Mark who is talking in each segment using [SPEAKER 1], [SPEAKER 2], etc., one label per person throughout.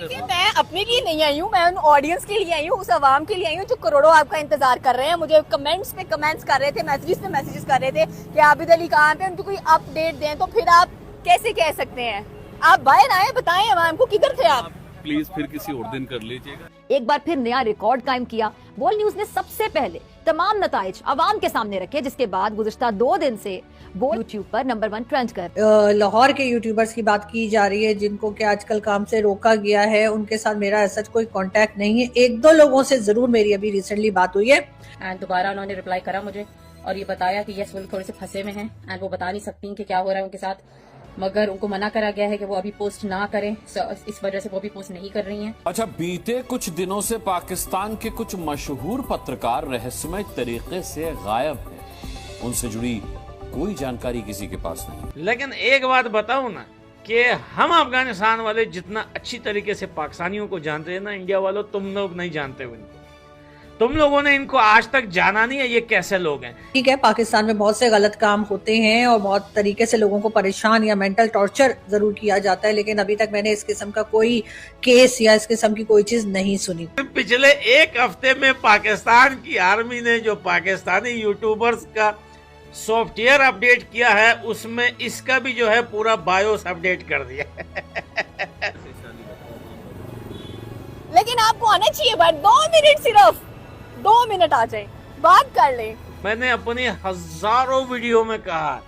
[SPEAKER 1] देखिए, मैं अपने लिए नहीं आई हूँ, मैं उन ऑडियंस के लिए आई हूँ, उस आवाम के लिए आई हूँ जो करोड़ों आपका इंतजार कर रहे हैं। मुझे कमेंट्स पे कमेंट्स कर रहे थे, मैसेजेस पे मैसेजेस कर रहे थे कि आबिद अली कहाँ पे, उनको कोई अपडेट दें। तो फिर आप कैसे कह सकते हैं? आप बाहर आए, बताएं आवाम को किधर थे आप।
[SPEAKER 2] प्लीज फिर किसी और दिन कर लीजिएगा।
[SPEAKER 3] एक बार फिर नया रिकॉर्ड कायम किया। बोल न्यूज ने सबसे पहले तमाम नताइज आवाम के सामने रखे, जिसके बाद गुज़िश्ता 2 दिन से बोल यूट्यूब पर नंबर 1 ट्रेंड कर।
[SPEAKER 4] लाहौर के यूट्यूबर्स की बात की जा रही है जिनको कि आजकल काम से रोका गया है। उनके साथ मेरा ऐसा कोई कांटेक्ट नहीं है। 1-2 लोगों से जरूर मेरी अभी रिसेंटली बात हुई है
[SPEAKER 5] एंड दोबारा उन्होंने रिप्लाई करा मुझे और ये बताया कि यस वो थोड़े से फंसे में हैं एंड वो बता नहीं सकती कि क्या हो रहा है उनके साथ, मगर उनको मना करा गया है कि वो अभी पोस्ट ना करें, इस वजह से वो अभी पोस्ट नहीं कर रही हैं।
[SPEAKER 6] अच्छा, बीते कुछ दिनों से पाकिस्तान के कुछ मशहूर पत्रकार रहस्यमय तरीके से गायब हैं। उनसे जुड़ी कोई जानकारी किसी के पास नहीं।
[SPEAKER 7] लेकिन एक बात बताऊं ना कि हम अफगानिस्तान वाले जितना अच्छी तरीके से पाकिस्तानियों को जानते हैं ना, इंडिया वालों तुम लोग नहीं जानते हो इनको। तुम लोगों ने इनको आज तक जाना नहीं है, ये कैसे लोग हैं।
[SPEAKER 4] ठीक है, पाकिस्तान में बहुत से गलत काम होते हैं और बहुत तरीके से लोगों को परेशान या मेंटल टॉर्चर जरूर किया जाता है, लेकिन अभी तक मैंने इस किस्म का कोई केस या इस किस्म की कोई चीज नहीं सुनी।
[SPEAKER 7] पिछले एक हफ्ते में पाकिस्तान की आर्मी ने जो पाकिस्तानी यूट्यूबर्स का सॉफ्टवेयर अपडेट किया है, उसमें इसका भी जो है पूरा बायोस अपडेट कर दिया।
[SPEAKER 1] लेकिन आपको आना चाहिए, बट 2 मिनट, सिर्फ 2 मिनट आ जाए, बात कर ले।
[SPEAKER 7] मैंने अपनी हजारों वीडियो में कहा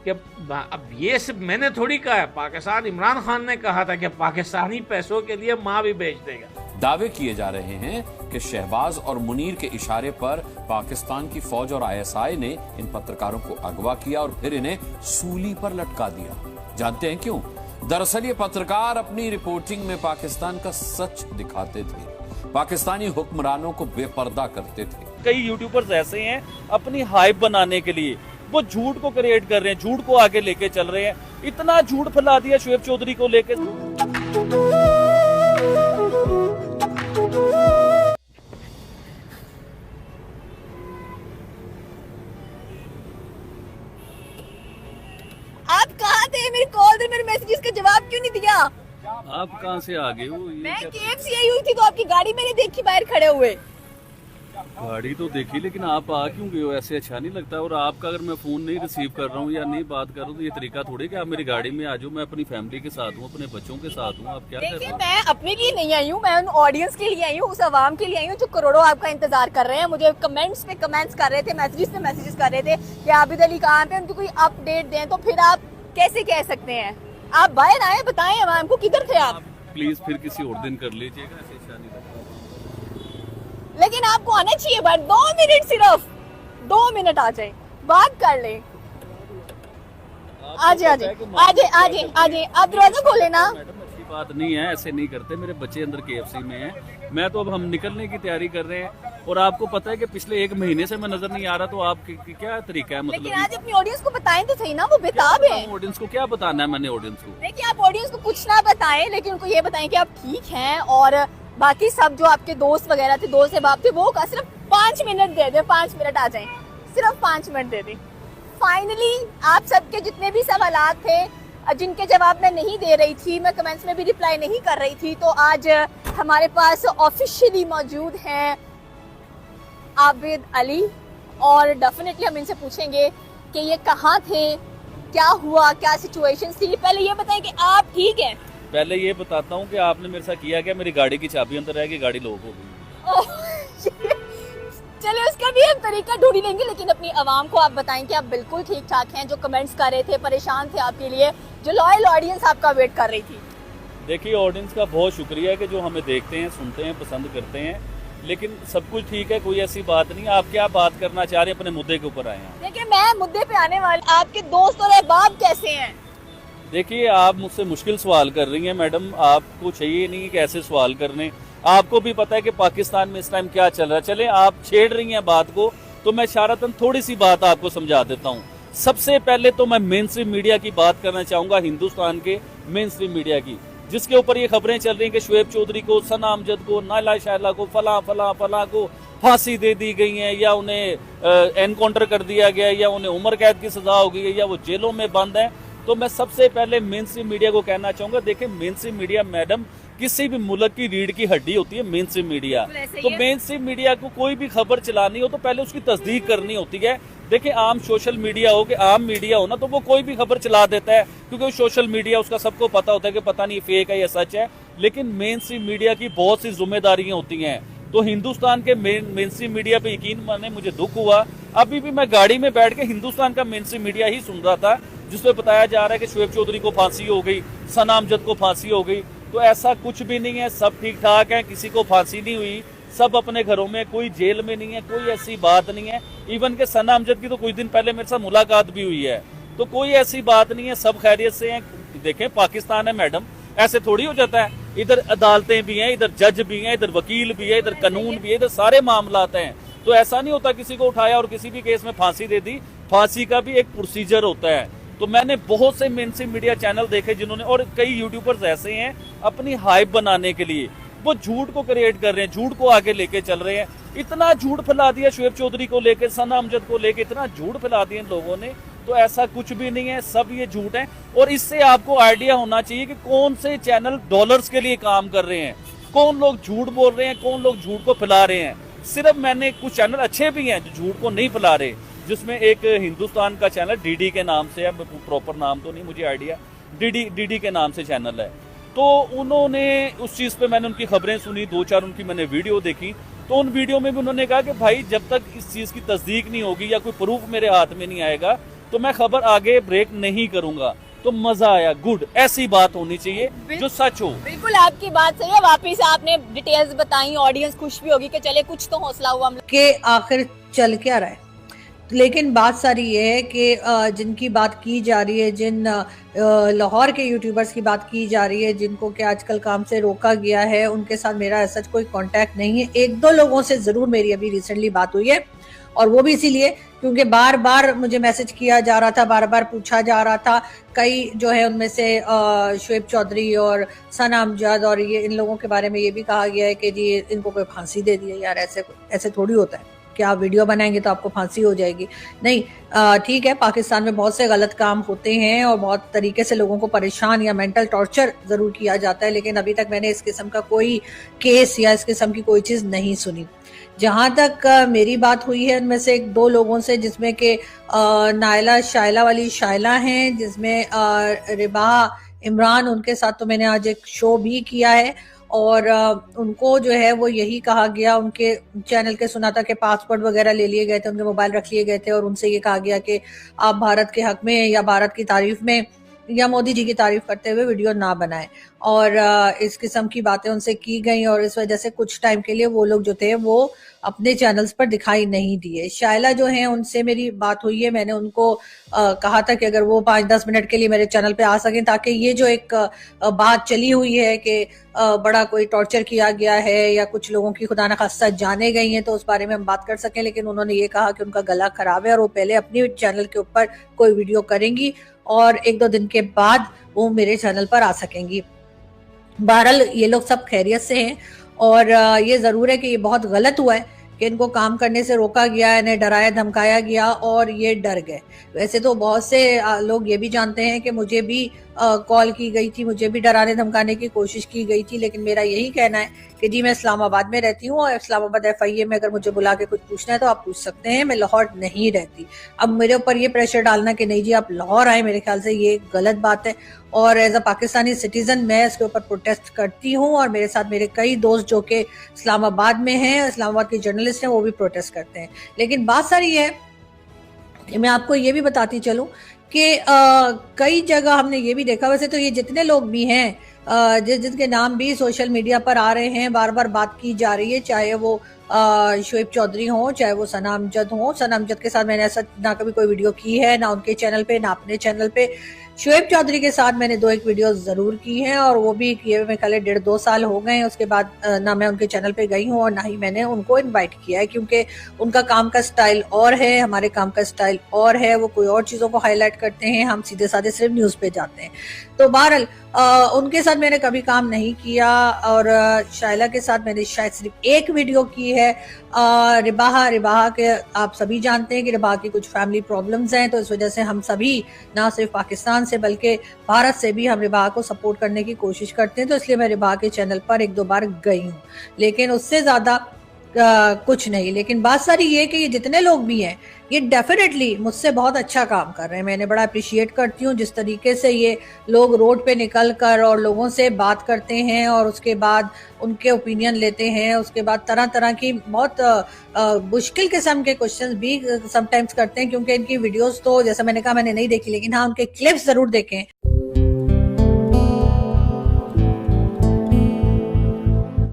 [SPEAKER 7] कि अब ये सिर्फ मैंने थोड़ी कहा है, पाकिस्तान इमरान खान ने कहा था कि पाकिस्तानी पैसों के लिए माँ भी बेच देगा।
[SPEAKER 6] दावे किए जा रहे हैं कि शहबाज और मुनीर के इशारे पर पाकिस्तान की फौज और ISI ने इन पत्रकारों को अगवा किया और फिर इन्हें सूली पर लटका दिया। जानते हैं क्यों? दरअसल ये पत्रकार अपनी रिपोर्टिंग में पाकिस्तान का सच दिखाते थे, पाकिस्तानी हुक्मरानों को बेपर्दा करते थे।
[SPEAKER 2] कई यूट्यूबर्स ऐसे हैं अपनी हाइप बनाने के लिए वो झूठ को क्रिएट कर रहे हैं, झूठ को आगे लेके चल रहे हैं। इतना झूठ फैला दिया शुएब चौधरी को लेके।
[SPEAKER 1] आप कहाँ थे? मेरी कॉल थे, मेरे मैसेजेस का जवाब क्यों नहीं दिया?
[SPEAKER 2] आप कहाँ से आ गए हो?
[SPEAKER 1] मैं KFC आई हुई थी तो आपकी गाड़ी मैंने देखी बाहर खड़े हुए।
[SPEAKER 2] गाड़ी तो देखी, लेकिन आप आ क्यों गए हो? ऐसे अच्छा नहीं लगता। और आपका अगर मैं फोन नहीं रिसीव कर रहा हूँ या नहीं बात कर रहा हूँ तो ये तरीका थोड़ी कि आप मेरी गाड़ी में आ जाओ। मैं अपनी फैमिली के साथ हूँ, अपने बच्चों के साथ हूँ। आप क्या कर रहे
[SPEAKER 1] देखिए,
[SPEAKER 2] हो?
[SPEAKER 1] मैं अपने लिए नहीं आई हूँ, मैं उन ऑडियंस के लिए आई हूँ, उस आवाम के लिए आई हूँ जो करोड़ों आपका इंतजार कर रहे हैं। मुझे कमेंट्स पे कमेंट्स कर रहे थे, मैसेजेस पे मैसेजेस कर रहे थे कि आबिद अली कहाँ पे, उनको कोई अपडेट दें। तो फिर आप कैसे कह सकते हैं? आप बाहर आए, बताएं आवाम को किधर थे आप।
[SPEAKER 2] प्लीज फिर किसी और दिन कर लीजिएगा। ऐसे अच्छा नहीं लगता।
[SPEAKER 1] लेकिन आपको आना चाहिए, बट 2 मिनट, सिर्फ 2 मिनट आ जाए, बात कर ले। आजे आजे आजे आजे आजे, आप दरवाजा खोले ना।
[SPEAKER 2] मैडम अच्छी बात नहीं है, ऐसे नहीं करते। मेरे बच्चे अंदर KFC में हैं। मैं तो अब हम निकलने की तैयारी कर रहे हैं और आपको पता है कि पिछले 1 महीने से मैं नजर नहीं आ रहा। तो आप क्या तरीका है?
[SPEAKER 1] लेकिन
[SPEAKER 2] मतलब
[SPEAKER 1] आज अपनी ऑडियंस को बताएं तो सही ना, वो बेताब है।
[SPEAKER 2] ऑडियंस को क्या बताना है? मैंने ऑडियंस को
[SPEAKER 1] देखिए, आप ऑडियंस को कुछ ना बताएं, लेकिन उनको ये बताएं कि आप ठीक हैं और बाकी सब जो आपके दोस्त वगैरह थे, दोस्त अहबाब थे, वो का सिर्फ 5 मिनट दे दे, 5 मिनट आ जाएं, सिर्फ 5 मिनट दे दें। फाइनली आप सबके जितने भी सवालात थे जिनके जवाब मैं नहीं दे रही थी, मैं कमेंट्स में भी रिप्लाई नहीं कर रही थी, तो आज हमारे पास ऑफिशियली मौजूद हैं आबिद अली और डेफिनेटली हम इनसे पूछेंगे कि ये कहाँ थे, क्या हुआ, क्या सिचुएशन थी। पहले ये बताएं कि आप ठीक हैं।
[SPEAKER 2] पहले ये बताता हूँ कि आपने मेरे साथ किया क्या? मेरी गाड़ी की चाबी अंदर रह गई, गाड़ी लॉक हो गई।
[SPEAKER 1] चलिए, उसका भी हम तरीका ढूंढ लेंगे, लेकिन अपनी आवाम को आप बताएं कि आप बिल्कुल ठीक ठाक हैं। जो कमेंट्स कर रहे थे, परेशान थे आपके लिए, जो लॉयल ऑडियंस आपका वेट कर रही थी।
[SPEAKER 2] देखिए, ऑडियंस का बहुत शुक्रिया कि जो हमें देखते हैं, सुनते हैं, पसंद करते हैं, लेकिन सब कुछ ठीक है, कोई ऐसी बात नहीं। आप क्या बात करना चाह रहे हैं? अपने मुद्दे के ऊपर आए हैं।
[SPEAKER 1] देखिए, मैं मुद्दे पे आने वाली, आपके दोस्त और अहबाब कैसे हैं?
[SPEAKER 2] देखिए, आप मुझसे मुश्किल सवाल कर रही हैं मैडम। आपको चाहिए नहीं कि ऐसे सवाल करने। आपको भी पता है कि पाकिस्तान में इस टाइम क्या चल रहा है। चले, आप छेड़ रही हैं बात को, तो मैं इशारतन थोड़ी सी बात आपको समझा देता हूँ। सबसे पहले तो मैं मेन स्ट्रीम मीडिया की बात करना चाहूंगा, हिंदुस्तान के मेन स्ट्रीम मीडिया की, जिसके ऊपर ये खबरें चल रही हैं कि शुएब चौधरी को, सना अमजद को, नायला शायला को, फला फला फला को फांसी दे दी गई है, या उन्हें एनकाउंटर कर दिया गया है, या उन्हें उम्र कैद की सजा हो गई है, या वो जेलों में बंद है। तो मैं सबसे पहले मेन स्ट्रीम मीडिया को कहना चाहूंगा, देखिए मेन स्ट्रीम मीडिया मैडम किसी भी मुल्क की रीढ़ की हड्डी होती है मेन स्ट्रीम मीडिया।
[SPEAKER 1] बिल्कुल ऐसे ही
[SPEAKER 2] तो
[SPEAKER 1] है।
[SPEAKER 2] मेन स्ट्रीम मीडिया को कोई भी खबर चलानी हो तो पहले उसकी तस्दीक करनी होती है। देखिए, आम सोशल मीडिया हो कि आम मीडिया हो ना, तो वो कोई भी खबर चला देता है क्योंकि वो सोशल मीडिया, उसका सबको पता होता है कि पता नहीं फेक है या सच है। लेकिन मेन स्ट्रीम मीडिया की बहुत सी जिम्मेदारियां होती हैं। तो हिंदुस्तान के मेन स्ट्रीम मीडिया पे यकीन माने मुझे दुख हुआ। अभी भी मैं गाड़ी में बैठ के हिंदुस्तान का मेन स्ट्रीम मीडिया ही सुन रहा था, जिसमें बताया जा रहा है कि शोएब चौधरी को फांसी हो गई, सना अमजद को फांसी हो गई। तो ऐसा कुछ भी नहीं है, सब ठीक ठाक है, किसी को फांसी नहीं हुई, सब अपने घरों में, कोई जेल में नहीं है, कोई ऐसी बात नहीं है। इवन के सना अमजद की तो कुछ दिन पहले मेरे साथ मुलाकात भी हुई है, तो कोई ऐसी बात नहीं है, सब खैरियत से हैं। देखें, पाकिस्तान है मैडम, ऐसे थोड़ी हो जाता है। इधर अदालतें भी हैं, इधर जज भी हैं, इधर वकील भी है, इधर कानून भी है, इधर सारे मामलात हैं। तो ऐसा नहीं होता किसी को उठाया और किसी भी केस में फांसी दे दी। फांसी का भी एक प्रोसीजर होता है। तो मैंने बहुत से मेन स्ट्रीम मीडिया चैनल देखे जिन्होंने, और कई यूट्यूबर्स ऐसे हैं अपनी हाइप बनाने के लिए वो झूठ को क्रिएट कर रहे हैं, झूठ को आगे लेके चल रहे हैं। इतना झूठ फैला दिया शोएब चौधरी को लेके, सना अमजद को लेके, इतना झूठ फैला दिया इन लोगों ने। तो ऐसा कुछ भी नहीं है, सब ये झूठ है। और इससे आपको आइडिया होना चाहिए कि कौन से चैनल डॉलर्स के लिए काम कर रहे हैं, कौन लोग झूठ बोल रहे हैं, कौन लोग झूठ को फैला रहे हैं। सिर्फ मैंने कुछ चैनल अच्छे भी हैं जो झूठ को नहीं फैला रहे, जिसमें एक हिंदुस्तान का चैनल डीडी के नाम से है, प्रॉपर नाम तो नहीं मुझे आइडिया, डीडी के नाम से चैनल है। तो उन्होंने उस चीज पे मैंने उनकी खबरें सुनी, 2-4 उनकी मैंने वीडियो देखी। तो उन वीडियो में भी उन्होंने कहा कि भाई जब तक इस चीज की तस्दीक नहीं होगी या कोई प्रूफ मेरे हाथ में नहीं आएगा तो मैं खबर आगे ब्रेक नहीं करूंगा। तो मजा आया, गुड, ऐसी बात होनी चाहिए जो सच हो।
[SPEAKER 1] बिल्कुल आपकी बात सही है। वापिस आपने डिटेल्स बताई, ऑडियंस खुश भी होगी कि चले कुछ तो हौसला हुआ हम लोग
[SPEAKER 4] के आखिर चल क्या रहा है। लेकिन बात सारी ये है कि जिनकी बात की जा रही है, जिन लाहौर के यूट्यूबर्स की बात की जा रही है, जिनको कि आजकल काम से रोका गया है, उनके साथ मेरा ऐसा कोई कांटेक्ट नहीं है। 1-2 लोगों से ज़रूर मेरी अभी रिसेंटली बात हुई है, और वो भी इसीलिए क्योंकि बार बार मुझे मैसेज किया जा रहा था, बार बार पूछा जा रहा था। कई जो है उनमें से शोएब चौधरी और सना अमजद और ये इन लोगों के बारे में ये भी कहा गया है कि जी इनको कोई फांसी दे दी है। यार ऐसे थोड़ी होता है कि आप वीडियो बनाएंगे तो आपको फांसी हो जाएगी। नहीं, ठीक है, पाकिस्तान में बहुत से गलत काम होते हैं और बहुत तरीके से लोगों को परेशान या मेंटल टॉर्चर ज़रूर किया जाता है, लेकिन अभी तक मैंने इस किस्म का कोई केस या इस किस्म की कोई चीज़ नहीं सुनी। जहाँ तक मेरी बात हुई है उनमें से 1-2 लोगों से, जिसमें कि नायला शायला वाली शायला हैं, जिसमें रिबा इमरान, उनके साथ तो मैंने आज एक शो भी किया है। और उनको जो है वो यही कहा गया, उनके चैनल के सुना था कि पासपोर्ट वगैरह ले लिए गए थे, उनके मोबाइल रख लिए गए थे और उनसे ये कहा गया कि आप भारत के हक में या भारत की तारीफ में या मोदी जी की तारीफ करते हुए वीडियो ना बनाएं। और इस किस्म की बातें उनसे की गई और इस वजह से कुछ टाइम के लिए वो लोग जो थे वो अपने चैनल्स पर दिखाई नहीं दिए। शायला जो हैं उनसे मेरी बात हुई है, मैंने उनको कहा था कि अगर वो 5-10 मिनट के लिए मेरे चैनल पे आ सकें, ताकि ये जो एक बात चली हुई है कि बड़ा कोई टॉर्चर किया गया है या कुछ लोगों की खुदा न खास्ता जाने गई हैं, तो उस बारे में हम बात कर सकें। लेकिन उन्होंने ये कहा कि उनका गला खराब है और वो पहले अपने चैनल के ऊपर कोई वीडियो करेंगी और 1-2 दिन के बाद वो मेरे चैनल पर आ सकेंगी। बहरहाल ये लोग सब खैरियत से हैं और ये ज़रूर है कि ये बहुत गलत हुआ है कि इनको काम करने से रोका गया, इन्हें डराया धमकाया गया और ये डर गए। वैसे तो बहुत से लोग ये भी जानते हैं कि मुझे भी कॉल की गई थी, मुझे भी डराने धमकाने की कोशिश की गई थी, लेकिन मेरा यही कहना है कि जी मैं इस्लामाबाद में रहती हूँ और इस्लामाबाद FIA में अगर मुझे बुला के कुछ पूछना है तो आप पूछ सकते हैं, मैं लाहौर नहीं रहती। अब मेरे ऊपर ये प्रेशर डालना कि नहीं जी आप लाहौर आए, मेरे ख्याल से ये गलत बात है और एज अ पाकिस्तानी सिटीजन मैं इसके ऊपर प्रोटेस्ट करती हूँ और मेरे साथ मेरे कई दोस्त जो कि इस्लामाबाद में हैं, इस्लामाबाद के जर्नलिस्ट हैं, वो भी प्रोटेस्ट करते हैं। लेकिन बात सारी है कि मैं आपको ये भी बताती चलूँ कि कई जगह हमने ये भी देखा, वैसे तो ये जितने लोग भी हैं जिनके नाम भी सोशल मीडिया पर आ रहे हैं, बार बार बात की जा रही है, चाहे वो शोएब चौधरी हो, चाहे वो सना अमजद हो। सना अमजद के साथ मैंने ऐसा ना कभी कोई वीडियो की है, ना उनके चैनल पे, ना अपने चैनल पे। शोएब चौधरी के साथ मैंने 2-1 वीडियो ज़रूर की हैं और वो भी किए मैं कल 1.5-2 साल हो गए हैं। उसके बाद ना मैं उनके चैनल पे गई हूँ और ना ही मैंने उनको इनवाइट किया है, क्योंकि उनका काम का स्टाइल और है, हमारे काम का स्टाइल और है। वो कोई और चीज़ों को हाईलाइट करते हैं, हम सीधे साधे सिर्फ न्यूज़ पे जाते हैं। तो बहरहाल उनके साथ मैंने कभी काम नहीं किया और शाइला के साथ मैंने शायद सिर्फ एक वीडियो की है। रिबाहा के आप सभी जानते हैं कि रिबाहा की कुछ फैमिली प्रॉब्लम्स हैं, तो इस वजह से हम सभी ना सिर्फ पाकिस्तान से बल्कि भारत से भी हम रिबाहा को सपोर्ट करने की कोशिश करते हैं, तो इसलिए मैं रिबाहा के चैनल पर 1-2 बार गई हूँ, लेकिन उससे ज़्यादा कुछ नहीं। लेकिन बात सारी ये कि ये जितने लोग भी हैं ये डेफिनेटली मुझसे बहुत अच्छा काम कर रहे हैं। मैंने बड़ा अप्रिशिएट करती हूँ जिस तरीके से ये लोग रोड पे निकल कर और लोगों से बात करते हैं और उसके बाद उनके ओपिनियन लेते हैं, उसके बाद तरह तरह की बहुत मुश्किल किस्म के क्वेश्चंस भी समटाइम्स करते हैं, क्योंकि इनकी वीडियोस तो जैसा मैंने कहा मैंने नहीं देखी, लेकिन हाँ उनके क्लिप्स जरूर देखे हैं।